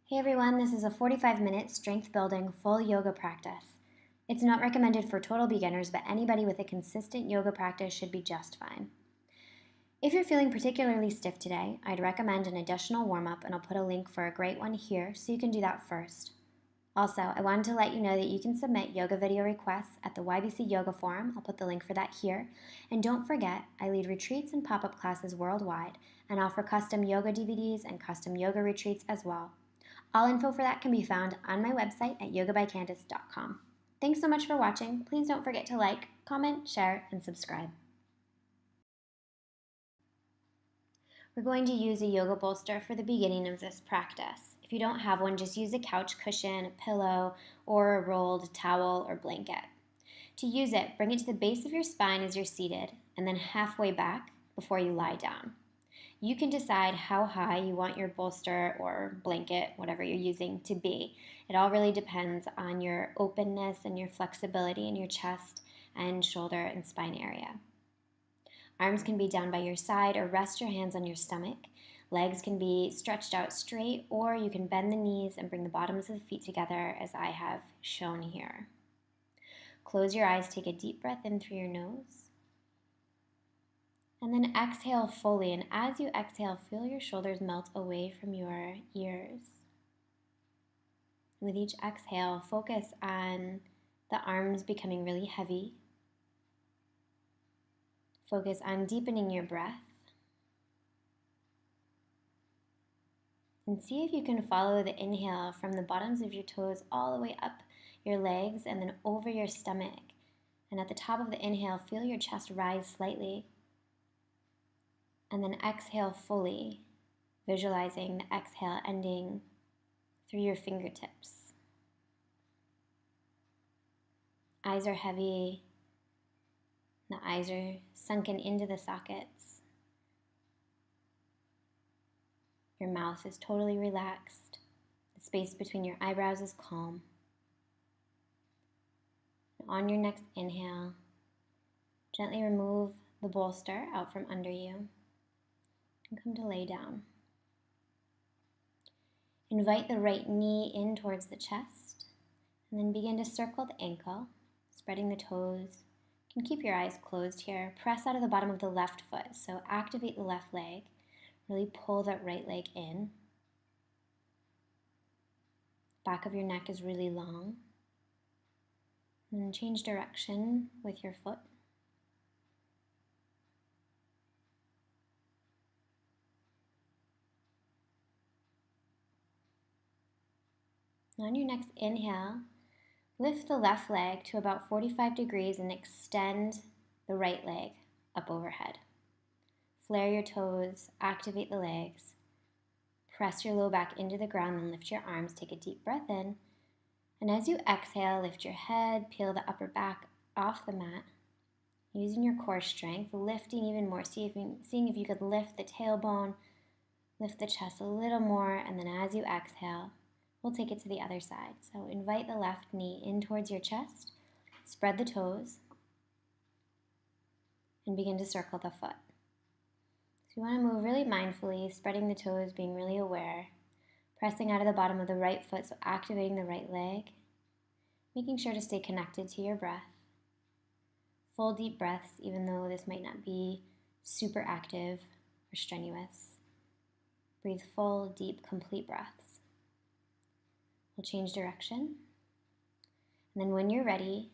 Hey everyone, this is a 45-minute strength building full yoga practice. It's not recommended for total beginners, but anybody with a consistent yoga practice should be just fine. If you're feeling particularly stiff today, I'd recommend an additional warm-up, and I'll put a link for a great one here so you can do that first. Also, I wanted to let you know that you can submit yoga video requests at the YBC Yoga Forum. I'll put the link for that here. And don't forget, I lead retreats and pop-up classes worldwide and offer custom yoga DVDs and custom yoga retreats as well. All info for that can be found on my website at yogabycandice.com. Thanks so much for watching. Please don't forget to like, comment, share, and subscribe. We're going to use a yoga bolster for the beginning of this practice. If you don't have one, just use a couch cushion, a pillow, or a rolled towel or blanket. To use it, bring it to the base of your spine as you're seated, and then halfway back before you lie down. You can decide how high you want your bolster or blanket, whatever you're using, to be. It all really depends on your openness and your flexibility in your chest and shoulder and spine area. Arms can be down by your side or rest your hands on your stomach. Legs can be stretched out straight, or you can bend the knees and bring the bottoms of the feet together as I have shown here. Close your eyes, take a deep breath in through your nose. And then exhale fully, and as you exhale, feel your shoulders melt away from your ears. With each exhale, focus on the arms becoming really heavy. Focus on deepening your breath. And see if you can follow the inhale from the bottoms of your toes all the way up your legs and then over your stomach. And at the top of the inhale, feel your chest rise slightly. And then exhale fully, visualizing the exhale ending through your fingertips. Eyes are heavy. The eyes are sunken into the sockets. Your mouth is totally relaxed. The space between your eyebrows is calm. And on your next inhale, gently remove the bolster out from under you and come to lay down. Invite the right knee in towards the chest, and then begin to circle the ankle, spreading the toes. You can keep your eyes closed here. Press out of the bottom of the left foot, so activate the left leg. Really pull that right leg in. Back of your neck is really long. And then change direction with your foot. On your next inhale, lift the left leg to about 45 degrees and extend the right leg up overhead. Flare your toes, activate the legs. Press your low back into the ground, then lift your arms. Take a deep breath in. And as you exhale, lift your head, peel the upper back off the mat. Using your core strength, lifting even more, seeing if you could lift the tailbone, lift the chest a little more, and then as you exhale, we'll take it to the other side. So invite the left knee in towards your chest, spread the toes, and begin to circle the foot. So you want to move really mindfully, spreading the toes, being really aware, pressing out of the bottom of the right foot, so activating the right leg, making sure to stay connected to your breath. Full deep breaths, even though this might not be super active or strenuous. Breathe full, deep, complete breaths. We'll change direction. And then when you're ready,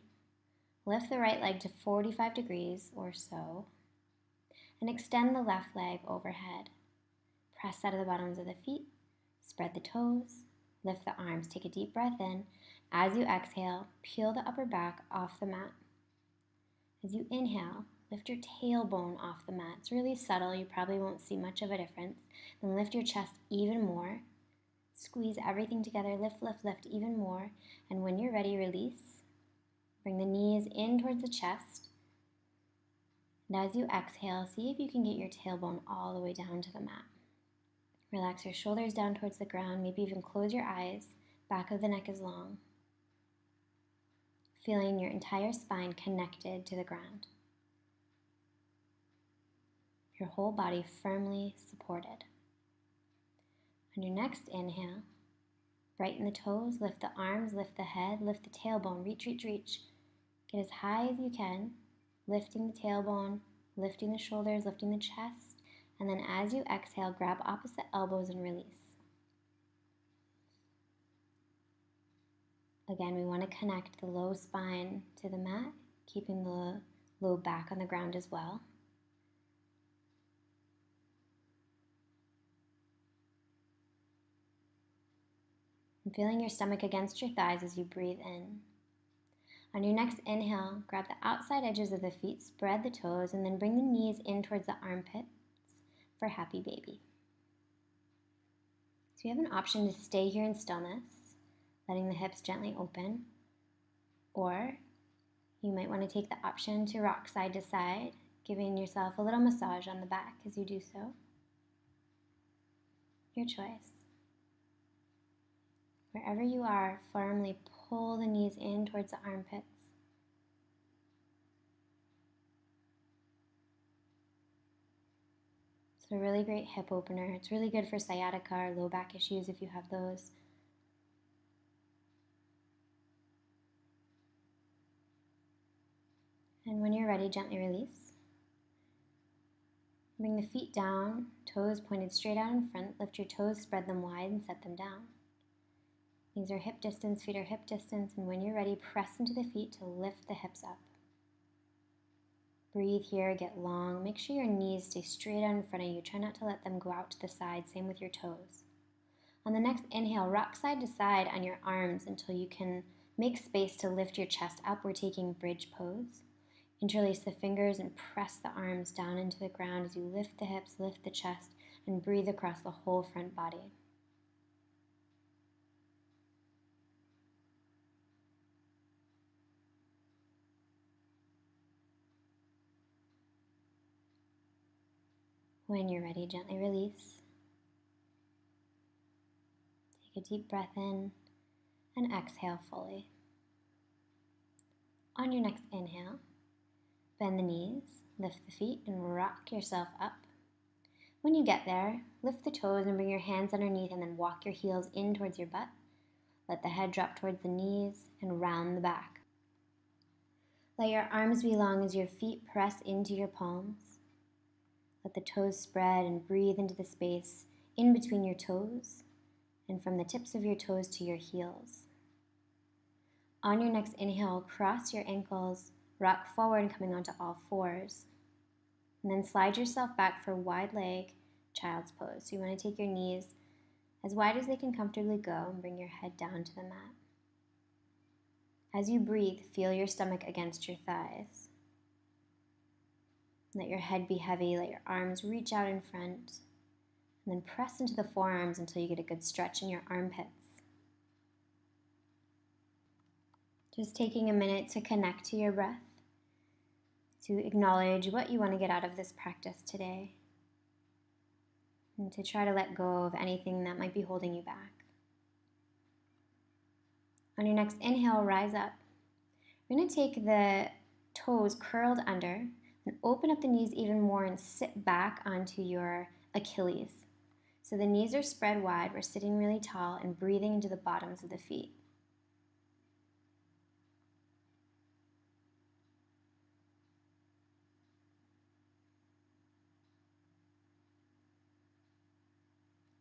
lift the right leg to 45 degrees or so and extend the left leg overhead. Press out of the bottoms of the feet, spread the toes, lift the arms. Take a deep breath in. As you exhale, peel the upper back off the mat. As you inhale, lift your tailbone off the mat. It's really subtle. You probably won't see much of a difference. Then lift your chest even more. Squeeze everything together. Lift, lift, lift even more. And when you're ready, release. Bring the knees in towards the chest. And as you exhale, see if you can get your tailbone all the way down to the mat. Relax your shoulders down towards the ground. Maybe even close your eyes. Back of the neck is long. Feeling your entire spine connected to the ground. Your whole body firmly supported. On your next inhale, Brighten the toes, lift the arms, lift the head, lift the tailbone, reach, reach, reach. Get as high as you can, lifting the tailbone, lifting the shoulders, lifting the chest, and then as you exhale, grab opposite elbows and release. Again, we want to connect the low spine to the mat, keeping the low back on the ground as well. And feeling your stomach against your thighs as you breathe in. On your next inhale, grab the outside edges of the feet, spread the toes, and then bring the knees in towards the armpits for happy baby. So you have an option to stay here in stillness, letting the hips gently open, or you might want to take the option to rock side to side, giving yourself a little massage on the back as you do so. Your choice. Wherever you are, firmly pull the knees in towards the armpits. It's a really great hip opener. It's really good for sciatica or low back issues if you have those. And when you're ready, gently release. Bring the feet down, toes pointed straight out in front. Lift your toes, spread them wide, and set them down. Knees are hip distance, feet are hip distance, and when you're ready, press into the feet to lift the hips up. Breathe here, get long. Make sure your knees stay straight out in front of you. Try not to let them go out to the side, same with your toes. On the next inhale, rock side to side on your arms until you can make space to lift your chest up. We're taking bridge pose. Interlace the fingers and press the arms down into the ground as you lift the hips, lift the chest, and breathe across the whole front body. When you're ready, gently release. Take a deep breath in and exhale fully. On your next inhale, bend the knees, lift the feet, and rock yourself up. When you get there, lift the toes and bring your hands underneath and then walk your heels in towards your butt. Let the head drop towards the knees and round the back. Let your arms be long as your feet press into your palms. Let the toes spread and breathe into the space in between your toes and from the tips of your toes to your heels. On your next inhale, cross your ankles, rock forward coming onto all fours, and then slide yourself back for wide leg child's pose. So you want to take your knees as wide as they can comfortably go and bring your head down to the mat. As you breathe, feel your stomach against your thighs. Let your head be heavy, let your arms reach out in front, and then press into the forearms until you get a good stretch in your armpits. Just taking a minute to connect to your breath, to acknowledge what you want to get out of this practice today, and to try to let go of anything that might be holding you back. On your next inhale, rise up. You're going to take the toes curled under and open up the knees even more and sit back onto your Achilles. So the knees are spread wide, we're sitting really tall and breathing into the bottoms of the feet.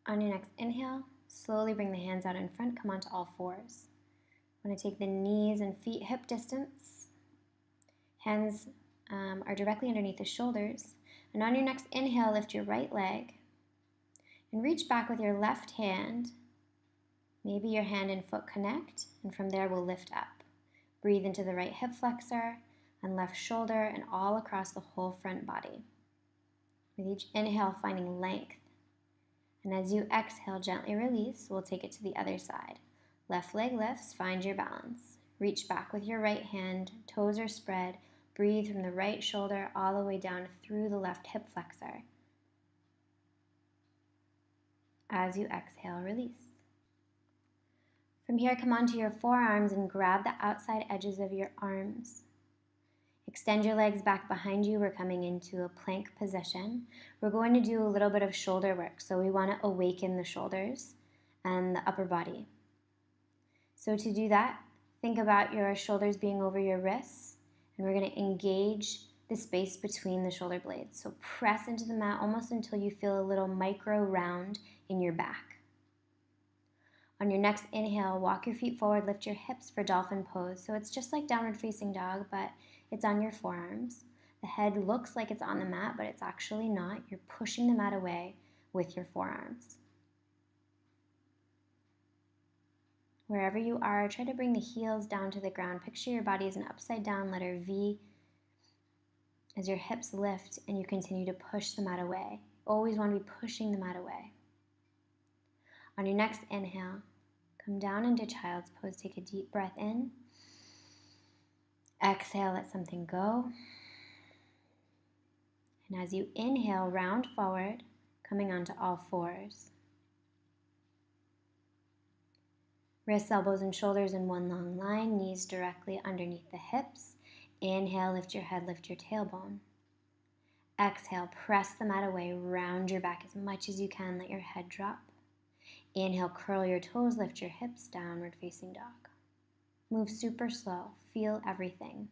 On your next inhale, slowly bring the hands out in front, come onto all fours. I'm going to take the knees and feet hip distance. Hands are directly underneath the shoulders. And on your next inhale, lift your right leg and reach back with your left hand. Maybe your hand and foot connect, and from there we'll lift up. Breathe into the right hip flexor and left shoulder and all across the whole front body. With each inhale, finding length. And as you exhale, gently release. We'll take it to the other side. Left leg lifts, find your balance. Reach back with your right hand, toes are spread. Breathe from the right shoulder all the way down through the left hip flexor. As you exhale, release. From here, come onto your forearms and grab the outside edges of your arms. Extend your legs back behind you. We're coming into a plank position. We're going to do a little bit of shoulder work, so we want to awaken the shoulders and the upper body. So to do that, think about your shoulders being over your wrists, and we're going to engage the space between the shoulder blades. So press into the mat almost until you feel a little micro round in your back. On your next inhale, walk your feet forward, lift your hips for dolphin pose. So it's just like downward facing dog, but it's on your forearms. The head looks like it's on the mat, but it's actually not. You're pushing the mat away with your forearms. Wherever you are, try to bring the heels down to the ground. Picture your body as an upside down letter V as your hips lift and you continue to push the mat away. Always want to be pushing the mat away. On your next inhale, come down into child's pose. Take a deep breath in. Exhale, let something go. And as you inhale, round forward, coming onto all fours. Wrists, elbows, and shoulders in one long line, knees directly underneath the hips. Inhale, lift your head, lift your tailbone. Exhale, press the mat away, round your back as much as you can, let your head drop. Inhale, curl your toes, lift your hips, downward facing dog. Move super slow, feel everything.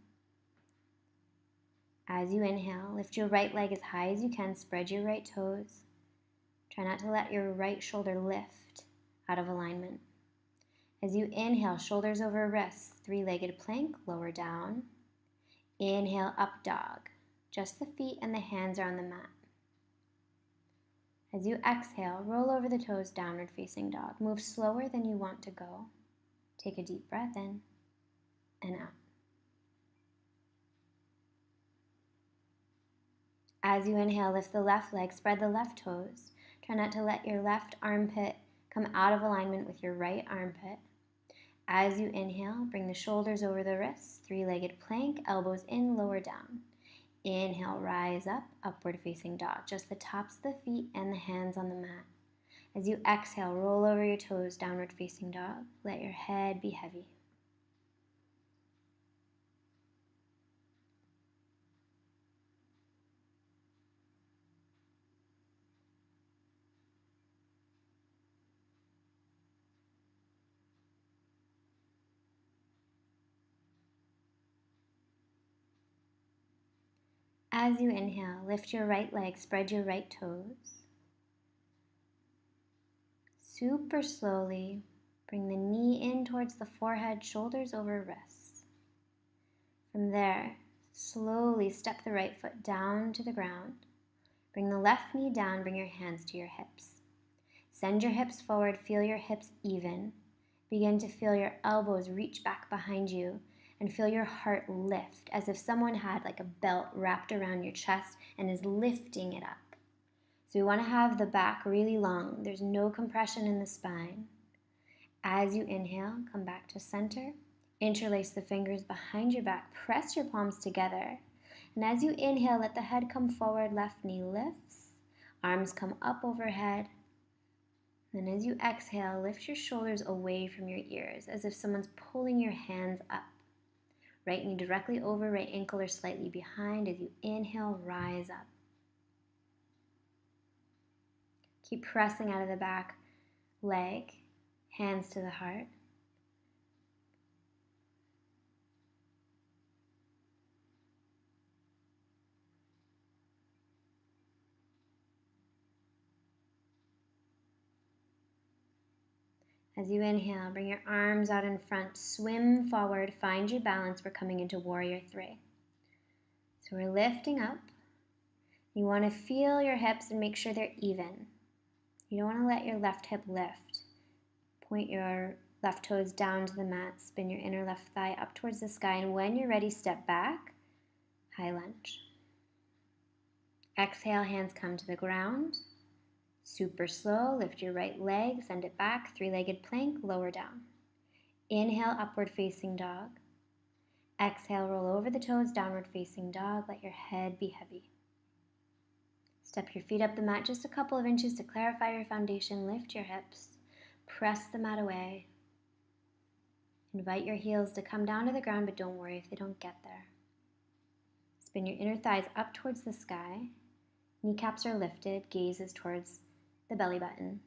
As you inhale, lift your right leg as high as you can, spread your right toes. Try not to let your right shoulder lift out of alignment. As you inhale, shoulders over wrists, three-legged plank, lower down. Inhale, up dog. Just the feet and the hands are on the mat. As you exhale, roll over the toes, downward facing dog. Move slower than you want to go. Take a deep breath in and out. As you inhale, lift the left leg, spread the left toes. Try not to let your left armpit come out of alignment with your right armpit. As you inhale, bring the shoulders over the wrists, three-legged plank, elbows in, lower down. Inhale, rise up, upward facing dog, just the tops of the feet and the hands on the mat. As you exhale, roll over your toes, downward facing dog. Let your head be heavy. As you inhale, lift your right leg, spread your right toes. Super slowly, bring the knee in towards the forehead, shoulders over wrists. From there, slowly step the right foot down to the ground. Bring the left knee down, bring your hands to your hips. Send your hips forward, feel your hips even. Begin to feel your elbows reach back behind you and feel your heart lift as if someone had like a belt wrapped around your chest and is lifting it up. So we want to have the back really long. There's no compression in the spine. As you inhale, come back to center. Interlace the fingers behind your back. Press your palms together. And as you inhale, let the head come forward. Left knee lifts. Arms come up overhead. Then as you exhale, lift your shoulders away from your ears as if someone's pulling your hands up. Right knee directly over, right ankle or slightly behind. As you inhale, rise up. Keep pressing out of the back leg, hands to the heart. As you inhale, bring your arms out in front, swim forward, find your balance. We're coming into Warrior 3. So we're lifting up. You want to feel your hips and make sure they're even. You don't want to let your left hip lift. Point your left toes down to the mat, spin your inner left thigh up towards the sky, and when you're ready, step back, high lunge. Exhale, hands come to the ground. Super slow, lift your right leg, send it back, three-legged plank, lower down. Inhale, upward facing dog. Exhale, roll over the toes, downward facing dog. Let your head be heavy. Step your feet up the mat just a couple of inches to clarify your foundation. Lift your hips. Press the mat away. Invite your heels to come down to the ground, but don't worry if they don't get there. Spin your inner thighs up towards the sky. Kneecaps are lifted, gaze is towards the belly button.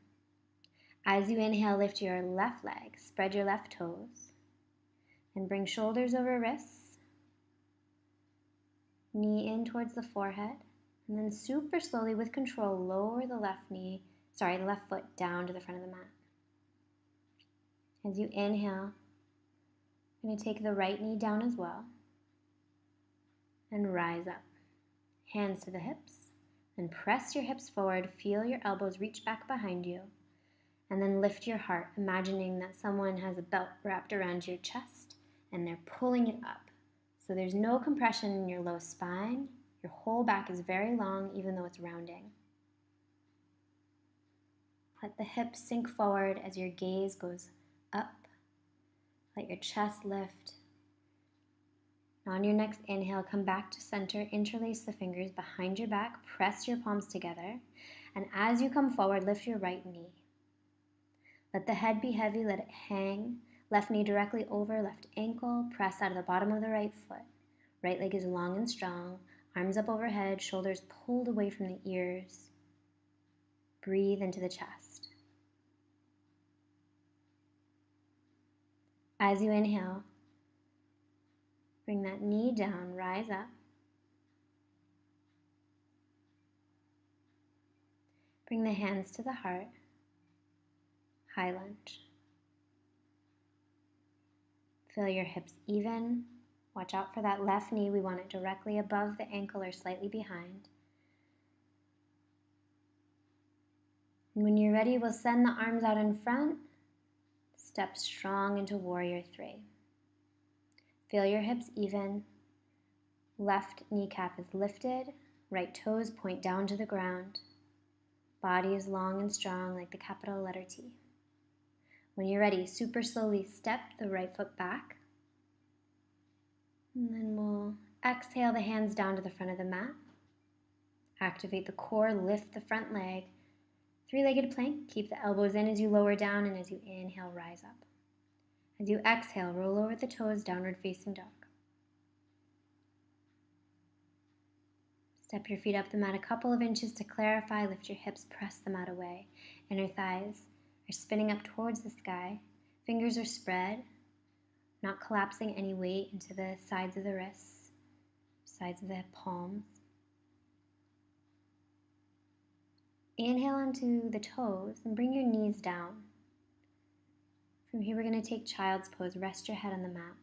As you inhale, lift your left leg, spread your left toes, and bring shoulders over wrists, knee in towards the forehead, and then super slowly with control, lower the left foot down to the front of the mat. As you inhale, you're going to take the right knee down as well and rise up. Hands to the hips, and press your hips forward, feel your elbows reach back behind you, and then lift your heart, imagining that someone has a belt wrapped around your chest and they're pulling it up. So there's no compression in your low spine. Your whole back is very long, even though it's rounding. Let the hips sink forward as your gaze goes up. Let your chest lift. Now on your next inhale, come back to center, interlace the fingers behind your back, press your palms together, and as you come forward, lift your right knee. Let the head be heavy, let it hang. Left knee directly over left ankle, press out of the bottom of the right foot. Right leg is long and strong, arms up overhead, shoulders pulled away from the ears. Breathe into the chest. As you inhale, bring that knee down, rise up. Bring the hands to the heart, high lunge. Feel your hips even. Watch out for that left knee. We want it directly above the ankle or slightly behind. And when you're ready, we'll send the arms out in front. Step strong into Warrior 3. Feel your hips even. Left kneecap is lifted. Right toes point down to the ground. Body is long and strong like the capital letter T. When you're ready, super slowly step the right foot back. And then we'll exhale the hands down to the front of the mat. Activate the core, lift the front leg. Three-legged plank, keep the elbows in as you lower down, and as you inhale, rise up. As you exhale, roll over the toes, downward facing dog. Step your feet up the mat a couple of inches to clarify, lift your hips, press the mat away. Inner thighs are spinning up towards the sky. Fingers are spread, not collapsing any weight into the sides of the wrists, sides of the palms. Inhale onto the toes and bring your knees down. From here, we're going to take child's pose. Rest your head on the mat.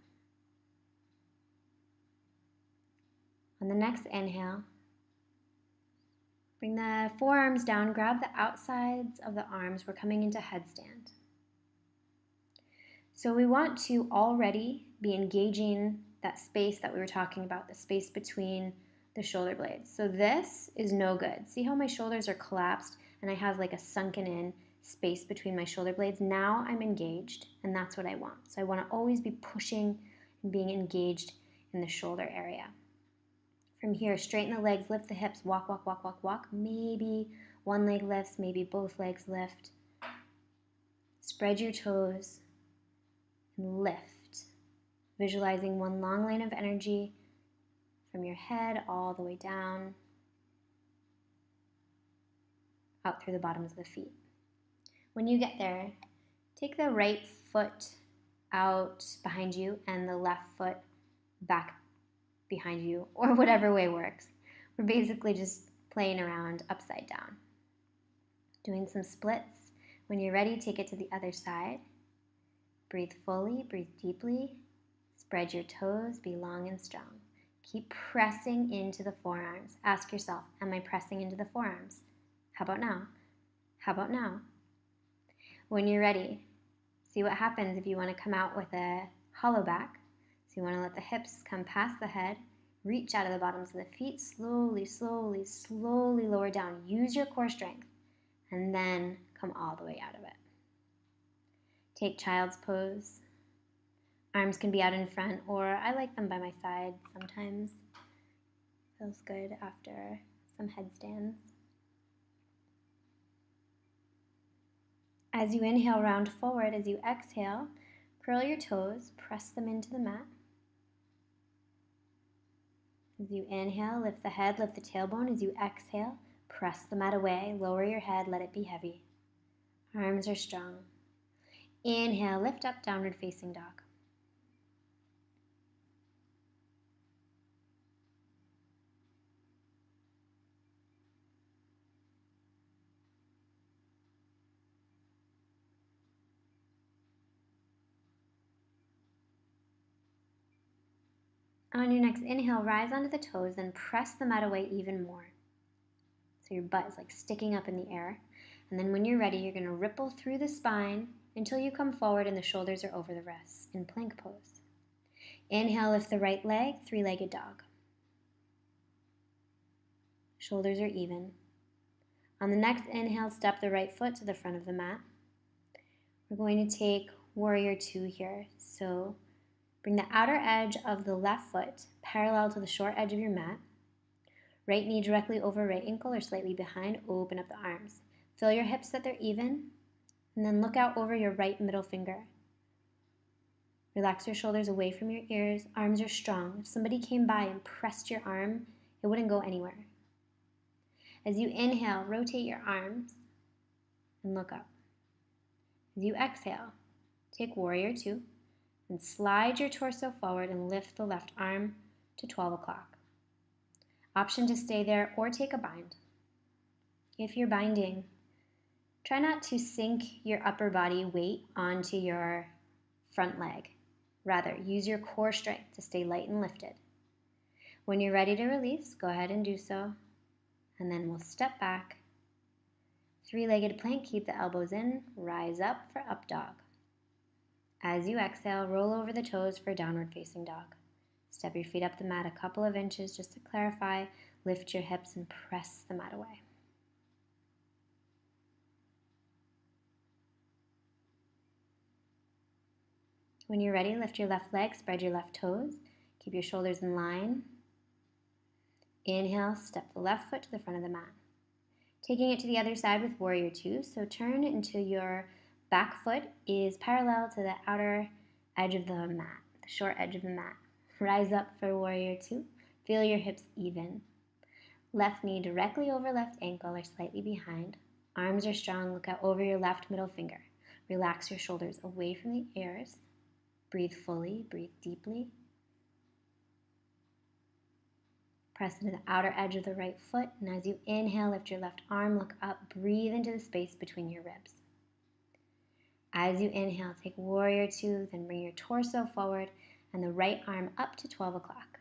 On the next inhale, bring the forearms down, grab the outsides of the arms. We're coming into headstand. So we want to already be engaging that space that we were talking about, the space between the shoulder blades. So this is no good. See how my shoulders are collapsed and I have like a sunken in space between my shoulder blades? Now I'm engaged, and that's what I want. So I want to always be pushing and being engaged in the shoulder area. From here, straighten the legs, lift the hips, walk, walk, walk, walk, walk. Maybe one leg lifts, maybe both legs lift. Spread your toes and lift. Visualizing one long line of energy from your head all the way down, out through the bottoms of the feet. When you get there, take the right foot out behind you and the left foot back behind you, or whatever way works. We're basically just playing around upside down. Doing some splits. When you're ready, take it to the other side. Breathe fully, breathe deeply. Spread your toes, be long and strong. Keep pressing into the forearms. Ask yourself, am I pressing into the forearms? How about now? How about now? When you're ready, see what happens if you want to come out with a hollow back. So you want to let the hips come past the head, reach out of the bottoms of the feet, slowly, slowly, slowly lower down. Use your core strength, and then come all the way out of it. Take child's pose. Arms can be out in front, or I like them by my side sometimes. Feels good after some headstands. As you inhale, round forward. As you exhale, curl your toes, press them into the mat. As you inhale, lift the head, lift the tailbone. As you exhale, press the mat away, lower your head, let it be heavy. Arms are strong. Inhale, lift up, downward facing dog. On your next inhale, rise onto the toes, then press the mat away even more. So your butt is like sticking up in the air. And then when you're ready, you're going to ripple through the spine until you come forward and the shoulders are over the wrists in plank pose. Inhale, lift the right leg, three-legged dog. Shoulders are even. On the next inhale, step the right foot to the front of the mat. We're going to take warrior two here. So bring the outer edge of the left foot parallel to the short edge of your mat. Right knee directly over right ankle or slightly behind. Open up the arms. Feel your hips that they're even. And then look out over your right middle finger. Relax your shoulders away from your ears. Arms are strong. If somebody came by and pressed your arm, it wouldn't go anywhere. As you inhale, rotate your arms and look up. As you exhale, take warrior two and slide your torso forward and lift the left arm to 12 o'clock. Option to stay there or take a bind. If you're binding, try not to sink your upper body weight onto your front leg. Rather, use your core strength to stay light and lifted. When you're ready to release, go ahead and do so. And then we'll step back. Three-legged plank, keep the elbows in, rise up for up dog. As you exhale, roll over the toes for downward facing dog. Step your feet up the mat a couple of inches just to clarify. Lift your hips and press the mat away. When you're ready, lift your left leg, spread your left toes. Keep your shoulders in line. Inhale, step the left foot to the front of the mat. Taking it to the other side with warrior two. So turn until your back foot is parallel to the outer edge of the mat, the short edge of the mat. Rise up for warrior two. Feel your hips even. Left knee directly over left ankle or slightly behind. Arms are strong. Look out over your left middle finger. Relax your shoulders away from the ears. Breathe fully. Breathe deeply. Press into the outer edge of the right foot, and as you inhale, lift your left arm, look up, breathe into the space between your ribs. As you inhale, take warrior two, then bring your torso forward and the right arm up to 12 o'clock.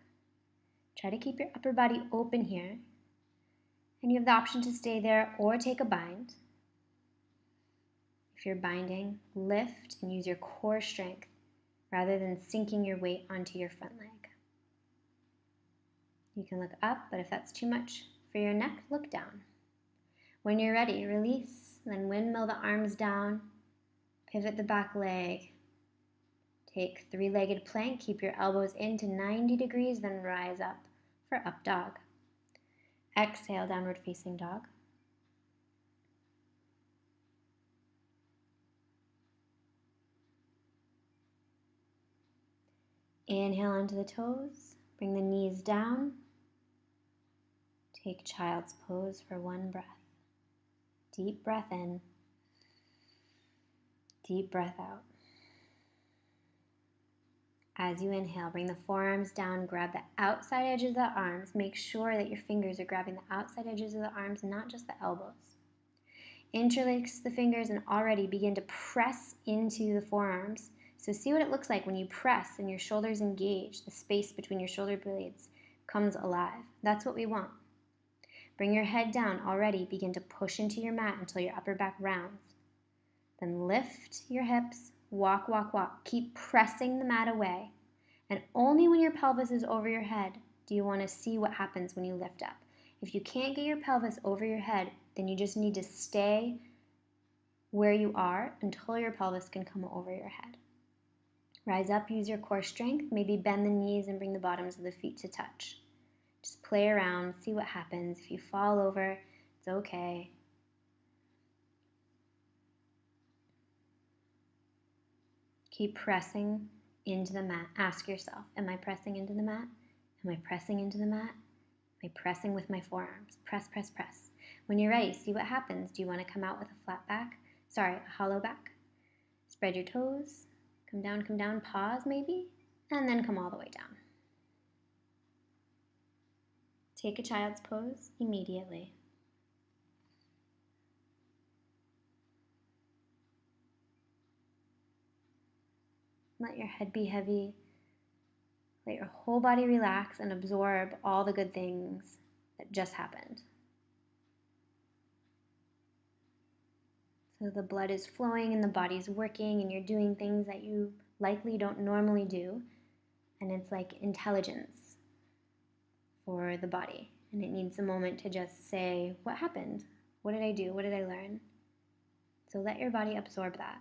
Try to keep your upper body open here, and you have the option to stay there or take a bind. If you're binding, lift and use your core strength rather than sinking your weight onto your front leg. You can look up, but if that's too much for your neck, look down. When you're ready, release, then windmill the arms down, pivot the back leg. Take three-legged plank, keep your elbows into 90 degrees, then rise up for up dog. Exhale, downward facing dog. Inhale onto the toes, bring the knees down. Take child's pose for one breath. Deep breath in, deep breath out. As you inhale, bring the forearms down, grab the outside edges of the arms. Make sure that your fingers are grabbing the outside edges of the arms, not just the elbows. Interlace the fingers and already begin to press into the forearms. So see what it looks like when you press and your shoulders engage. The space between your shoulder blades comes alive. That's what we want. Bring your head down already. Begin to push into your mat until your upper back rounds. Then lift your hips. Walk, walk, walk. Keep pressing the mat away. And only when your pelvis is over your head do you want to see what happens when you lift up. If you can't get your pelvis over your head, then you just need to stay where you are until your pelvis can come over your head. Rise up, use your core strength. Maybe bend the knees and bring the bottoms of the feet to touch. Just play around, see what happens. If you fall over, it's okay. Keep pressing into the mat. Ask yourself, am I pressing into the mat? Am I pressing into the mat? Am I pressing with my forearms? Press, press, press. When you're ready, see what happens. Do you want to come out with a flat back? a hollow back. Spread your toes, come down, pause maybe, and then come all the way down. Take a child's pose immediately. Let your head be heavy. Let your whole body relax and absorb all the good things that just happened. So the blood is flowing and the body's working and you're doing things that you likely don't normally do. And it's like intelligence for the body. And it needs a moment to just say, what happened? What did I do? What did I learn? So let your body absorb that.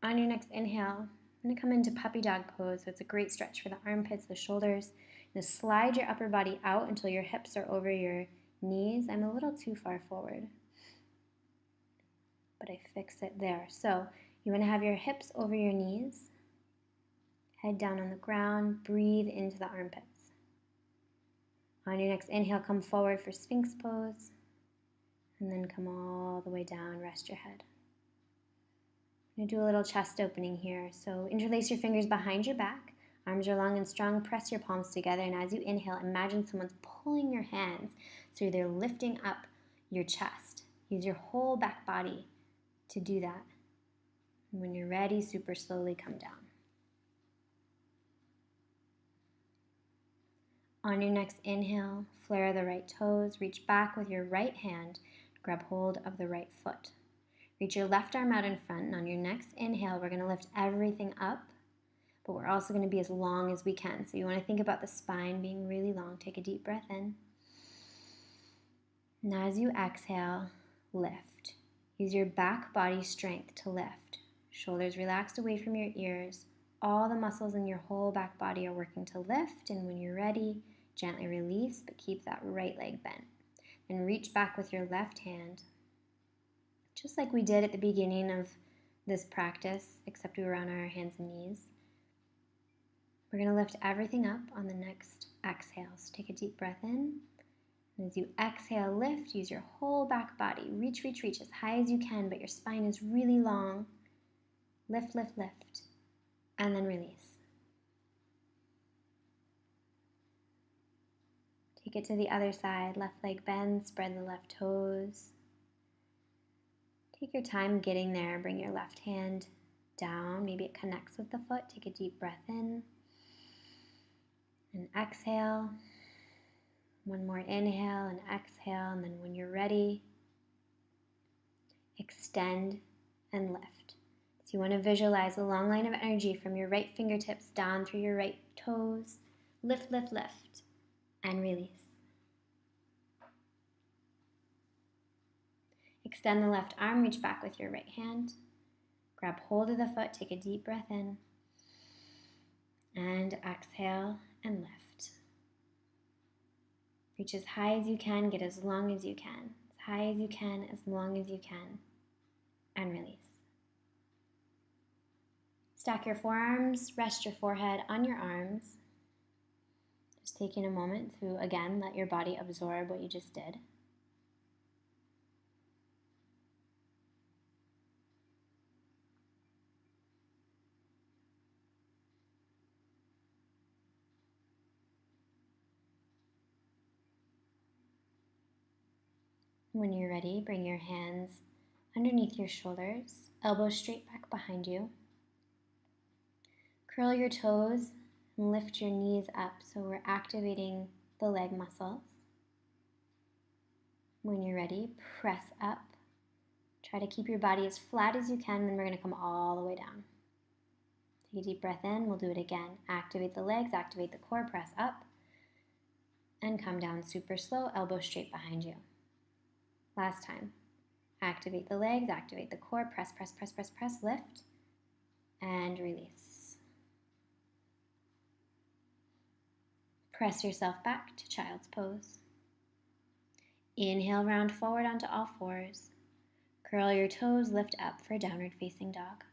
On your next inhale, I'm going to come into puppy dog pose. So it's a great stretch for the armpits, the shoulders. You're going to slide your upper body out until your hips are over your knees. I'm a little too far forward, but I fix it there. So you want to have your hips over your knees, head down on the ground, breathe into the armpits. On your next inhale, come forward for Sphinx pose, and then come all the way down, rest your head. I'm going to do a little chest opening here. So interlace your fingers behind your back, arms are long and strong, press your palms together, and as you inhale, imagine someone's pulling your hands, so they're lifting up your chest. Use your whole back body to do that. And when you're ready, super slowly come down. On your next inhale, flare the right toes, reach back with your right hand, grab hold of the right foot. Reach your left arm out in front, and on your next inhale, we're going to lift everything up, but we're also going to be as long as we can. So you want to think about the spine being really long. Take a deep breath in. Now as you exhale, lift. Use your back body strength to lift. Shoulders relaxed away from your ears. All the muscles in your whole back body are working to lift, and when you're ready, gently release, but keep that right leg bent. And reach back with your left hand, just like we did at the beginning of this practice, except we were on our hands and knees. We're going to lift everything up on the next exhale. So take a deep breath in. And as you exhale, lift, use your whole back body. Reach, reach, reach as high as you can, but your spine is really long. Lift, lift, lift, and then release. Take it to the other side. Left leg bends, spread the left toes. Take your time getting there. Bring your left hand down. Maybe it connects with the foot. Take a deep breath in. And exhale. One more inhale and exhale. And then when you're ready, extend and lift. So you want to visualize a long line of energy from your right fingertips down through your right toes. Lift, lift, lift, and release. Extend the left arm, reach back with your right hand. Grab hold of the foot, take a deep breath in. And exhale and lift. Reach as high as you can, get as long as you can. As high as you can, as long as you can. And release. Stack your forearms, rest your forehead on your arms. Just taking a moment to, again, let your body absorb what you just did. When you're ready, bring your hands underneath your shoulders, elbows straight back behind you. Curl your toes and lift your knees up so we're activating the leg muscles. When you're ready, press up. Try to keep your body as flat as you can, then we're going to come all the way down. Take a deep breath in, we'll do it again. Activate the legs, activate the core, press up, and come down super slow, elbows straight behind you. Last time. Activate the legs, activate the core, press, press, press, press, press, lift, and release. Press yourself back to child's pose. Inhale, round forward onto all fours. Curl your toes, lift up for downward facing dog.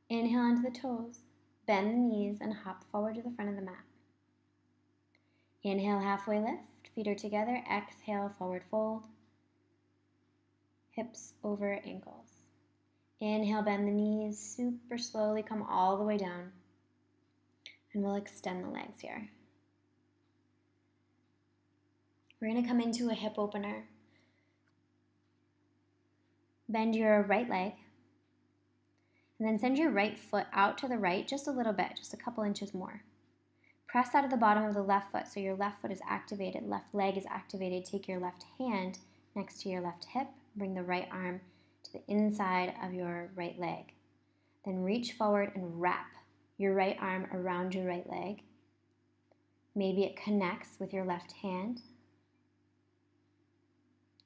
Inhale onto the toes, bend the knees and hop forward to the front of the mat. Inhale, halfway lift, feet are together. Exhale, forward fold, hips over ankles. Inhale, bend the knees, super slowly come all the way down. And we'll extend the legs here. We're going to come into a hip opener. Bend your right leg. And then send your right foot out to the right just a little bit, just a couple inches more. Press out of the bottom of the left foot so your left foot is activated, left leg is activated. Take your left hand next to your left hip. Bring the right arm to the inside of your right leg. Then reach forward and wrap your right arm around your right leg. Maybe it connects with your left hand.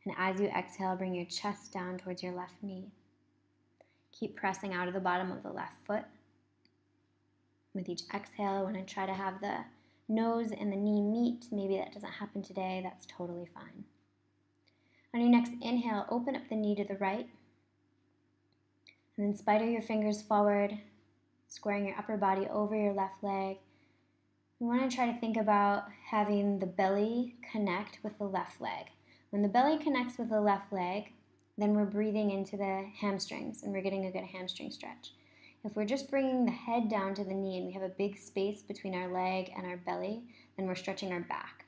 And as you exhale, bring your chest down towards your left knee. Keep pressing out of the bottom of the left foot. With each exhale, I want to try to have the nose and the knee meet. Maybe that doesn't happen today. That's totally fine. On your next inhale, open up the knee to the right. And then spider your fingers forward, squaring your upper body over your left leg. We want to try to think about having the belly connect with the left leg. When the belly connects with the left leg, then we're breathing into the hamstrings and we're getting a good hamstring stretch. If we're just bringing the head down to the knee and we have a big space between our leg and our belly, then we're stretching our back.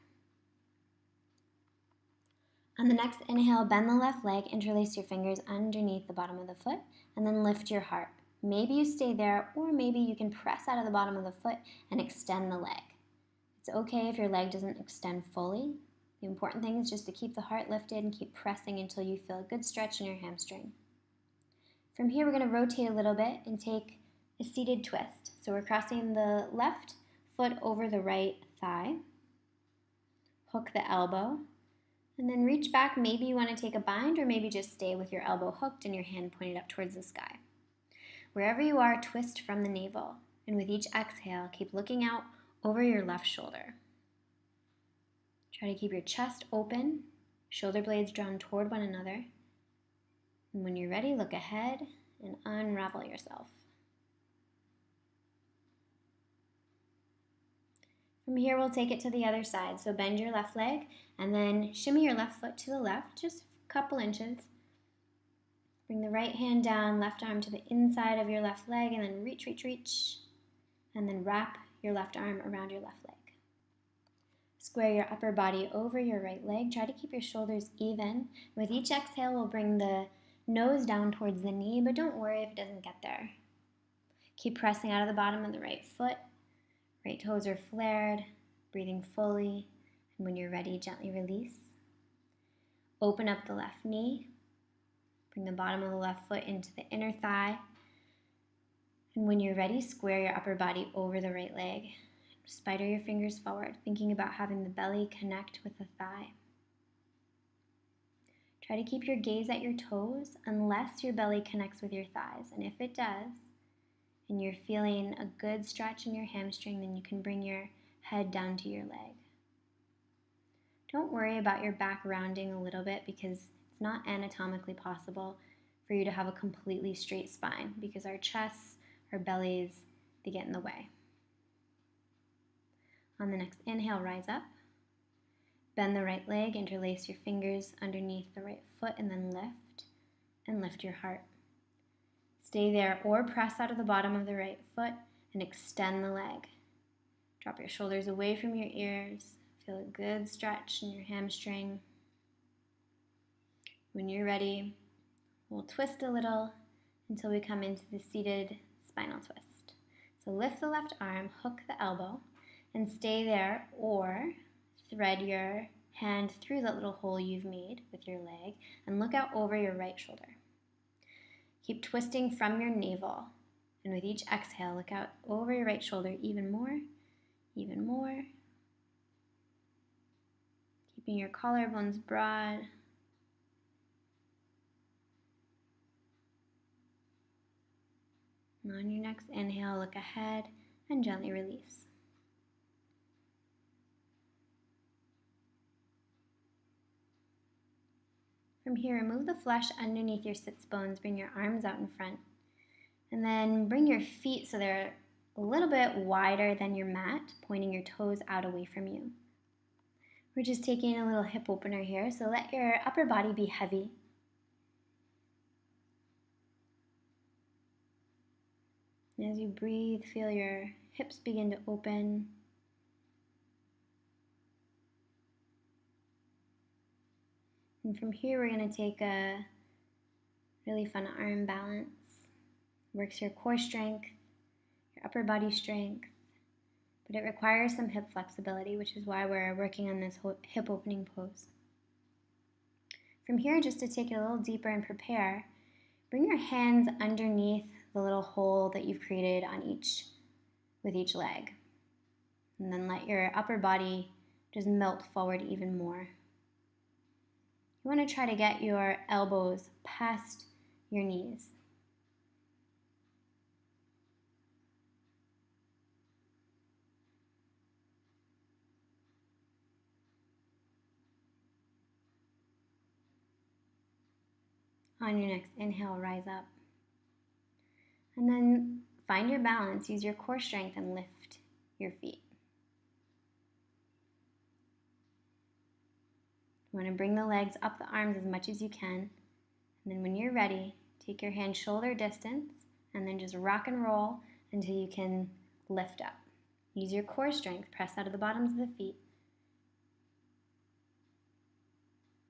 On the next inhale, bend the left leg, interlace your fingers underneath the bottom of the foot, and then lift your heart. Maybe you stay there, or maybe you can press out of the bottom of the foot and extend the leg. It's okay if your leg doesn't extend fully. The important thing is just to keep the heart lifted and keep pressing until you feel a good stretch in your hamstring. From here, we're going to rotate a little bit and take a seated twist. So we're crossing the left foot over the right thigh. Hook the elbow. And then reach back. Maybe you want to take a bind, or maybe just stay with your elbow hooked and your hand pointed up towards the sky. Wherever you are, twist from the navel. And with each exhale, keep looking out over your left shoulder. Try to keep your chest open, shoulder blades drawn toward one another. And when you're ready, look ahead and unravel yourself. From here, we'll take it to the other side. So bend your left leg and then shimmy your left foot to the left, just a couple inches. Bring the right hand down, left arm to the inside of your left leg, and then reach, reach, reach. And then wrap your left arm around your left leg. Square your upper body over your right leg. Try to keep your shoulders even. With each exhale, we'll bring the nose down towards the knee, but don't worry if it doesn't get there. Keep pressing out of the bottom of the right foot. Right toes are flared, breathing fully. And when you're ready, gently release. Open up the left knee. Bring the bottom of the left foot into the inner thigh. And when you're ready, square your upper body over the right leg. Spider your fingers forward, thinking about having the belly connect with the thigh. Try to keep your gaze at your toes unless your belly connects with your thighs. And if it does, and you're feeling a good stretch in your hamstring, then you can bring your head down to your leg. Don't worry about your back rounding a little bit because it's not anatomically possible for you to have a completely straight spine because our chests, our bellies, they get in the way. On the next inhale, rise up. Bend the right leg, interlace your fingers underneath the right foot, and then lift your heart. Stay there or press out of the bottom of the right foot and extend the leg. Drop your shoulders away from your ears. Feel a good stretch in your hamstring. When you're ready, we'll twist a little until we come into the seated spinal twist. So lift the left arm, hook the elbow, and stay there, or thread your hand through that little hole you've made with your leg and look out over your right shoulder. Keep twisting from your navel, and with each exhale, look out over your right shoulder even more, even more. Keeping your collarbones broad. And on your next inhale, look ahead and gently release. From here, remove the flesh underneath your sits bones. Bring your arms out in front. And then bring your feet so they're a little bit wider than your mat, pointing your toes out away from you. We're just taking a little hip opener here, so let your upper body be heavy. And as you breathe, feel your hips begin to open. And from here, we're going to take a really fun arm balance. Works your core strength, your upper body strength, but it requires some hip flexibility, which is why we're working on this hip opening pose. From here, just to take it a little deeper and prepare, bring your hands underneath the little hole that you've created with each leg. And then let your upper body just melt forward even more. You want to try to get your elbows past your knees. On your next inhale, rise up. And then find your balance. Use your core strength and lift your feet. You want to bring the legs up the arms as much as you can. And then when you're ready, take your hand shoulder distance and then just rock and roll until you can lift up. Use your core strength. Press out of the bottoms of the feet.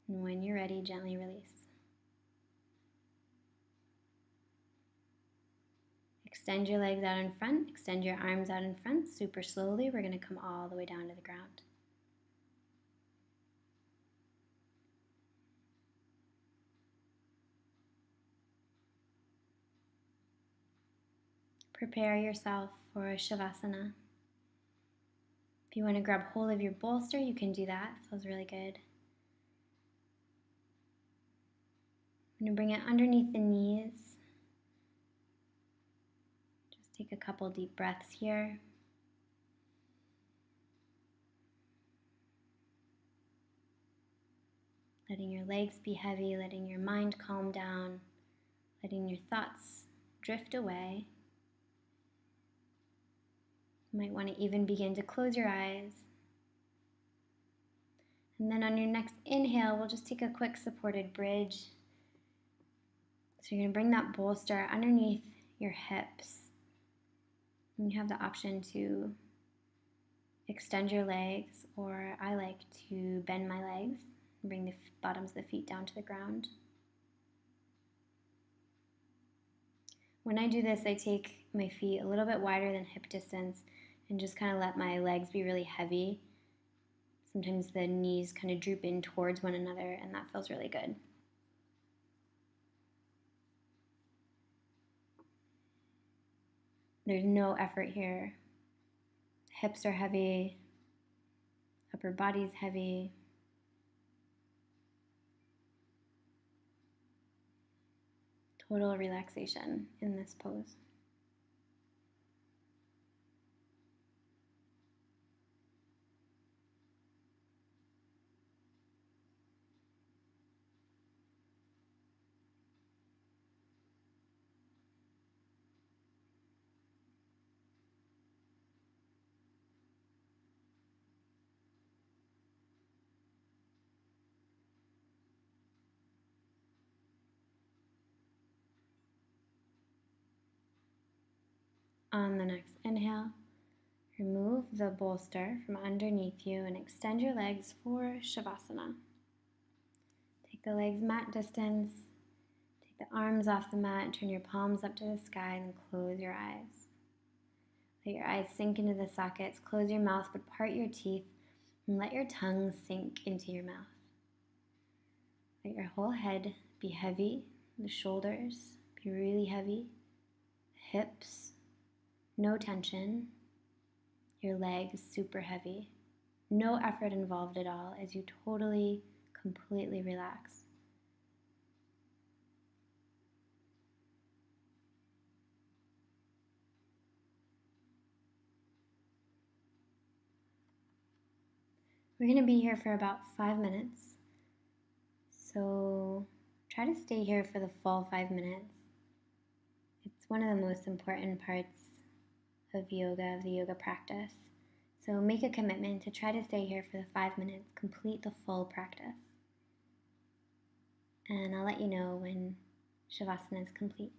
And when you're ready, gently release. Extend your legs out in front. Extend your arms out in front. Super slowly, we're going to come all the way down to the ground. Prepare yourself for Shavasana. If you want to grab hold of your bolster, you can do that. It feels really good. I'm going to bring it underneath the knees. Just take a couple deep breaths here. Letting your legs be heavy, letting your mind calm down, letting your thoughts drift away. You might want to even begin to close your eyes. And then on your next inhale, we'll just take a quick supported bridge. So you're going to bring that bolster underneath your hips. And you have the option to extend your legs, or I like to bend my legs and bring the bottoms of the feet down to the ground. When I do this, I take my feet a little bit wider than hip distance and just kind of let my legs be really heavy. Sometimes the knees kind of droop in towards one another, and that feels really good. There's no effort here. Hips are heavy, upper body's heavy. Total relaxation in this pose. On the next inhale, remove the bolster from underneath you and extend your legs for Shavasana. Take the legs mat distance, take the arms off the mat, turn your palms up to the sky, and close your eyes. Let your eyes sink into the sockets, close your mouth, but part your teeth, and let your tongue sink into your mouth. Let your whole head be heavy, the shoulders be really heavy, hips, no tension, your legs super heavy. No effort involved at all as you totally, completely relax. We're going to be here for about 5 minutes. So try to stay here for the full 5 minutes. It's one of the most important parts of yoga, of the yoga practice. So make a commitment to try to stay here for the 5 minutes, complete the full practice. And I'll let you know when Shavasana is complete.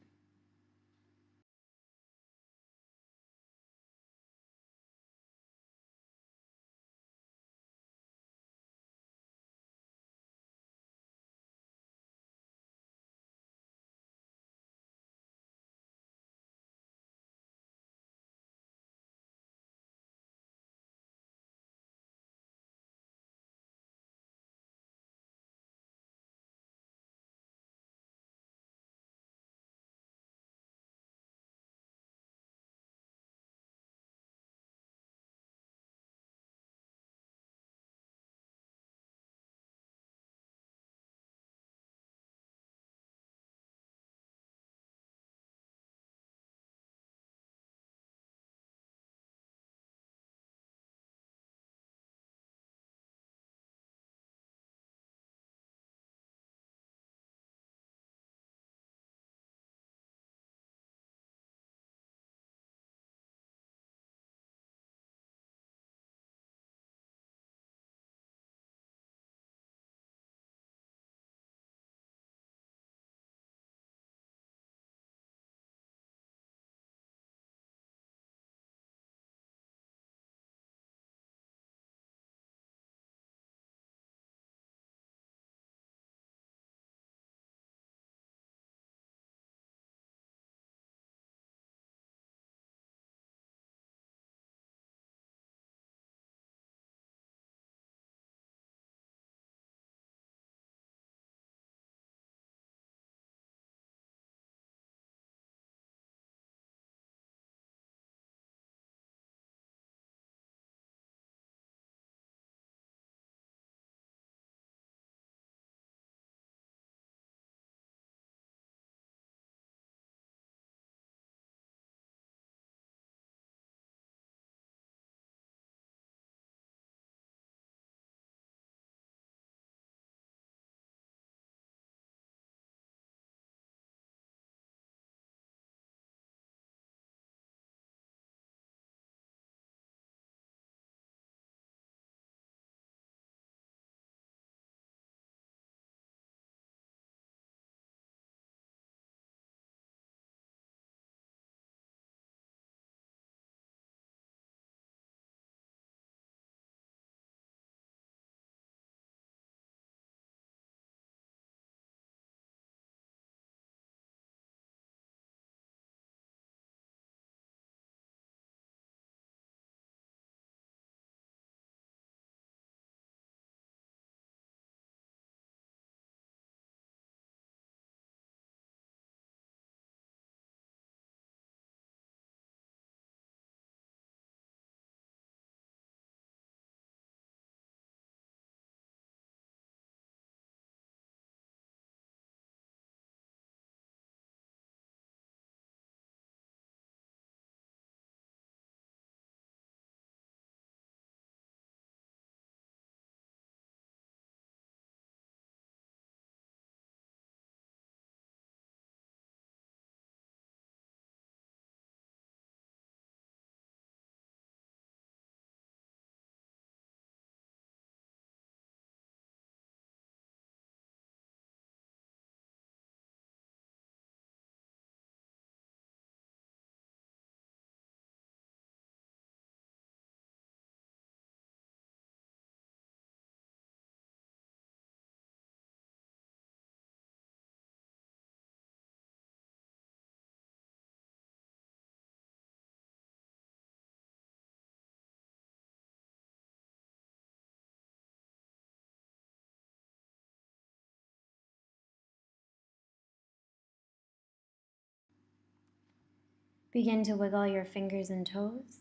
Begin to wiggle your fingers and toes.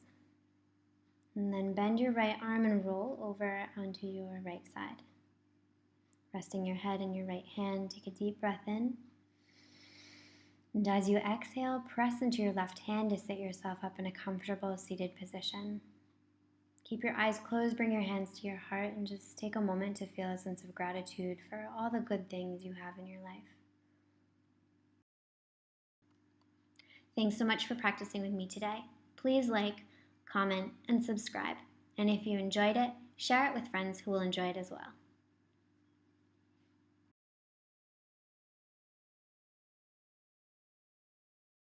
And then bend your right arm and roll over onto your right side. Resting your head in your right hand, take a deep breath in. And as you exhale, press into your left hand to sit yourself up in a comfortable seated position. Keep your eyes closed, bring your hands to your heart, and just take a moment to feel a sense of gratitude for all the good things you have in your life. Thanks so much for practicing with me today. please like, comment, and subscribe. And if you enjoyed it, share it with friends who will enjoy it as well.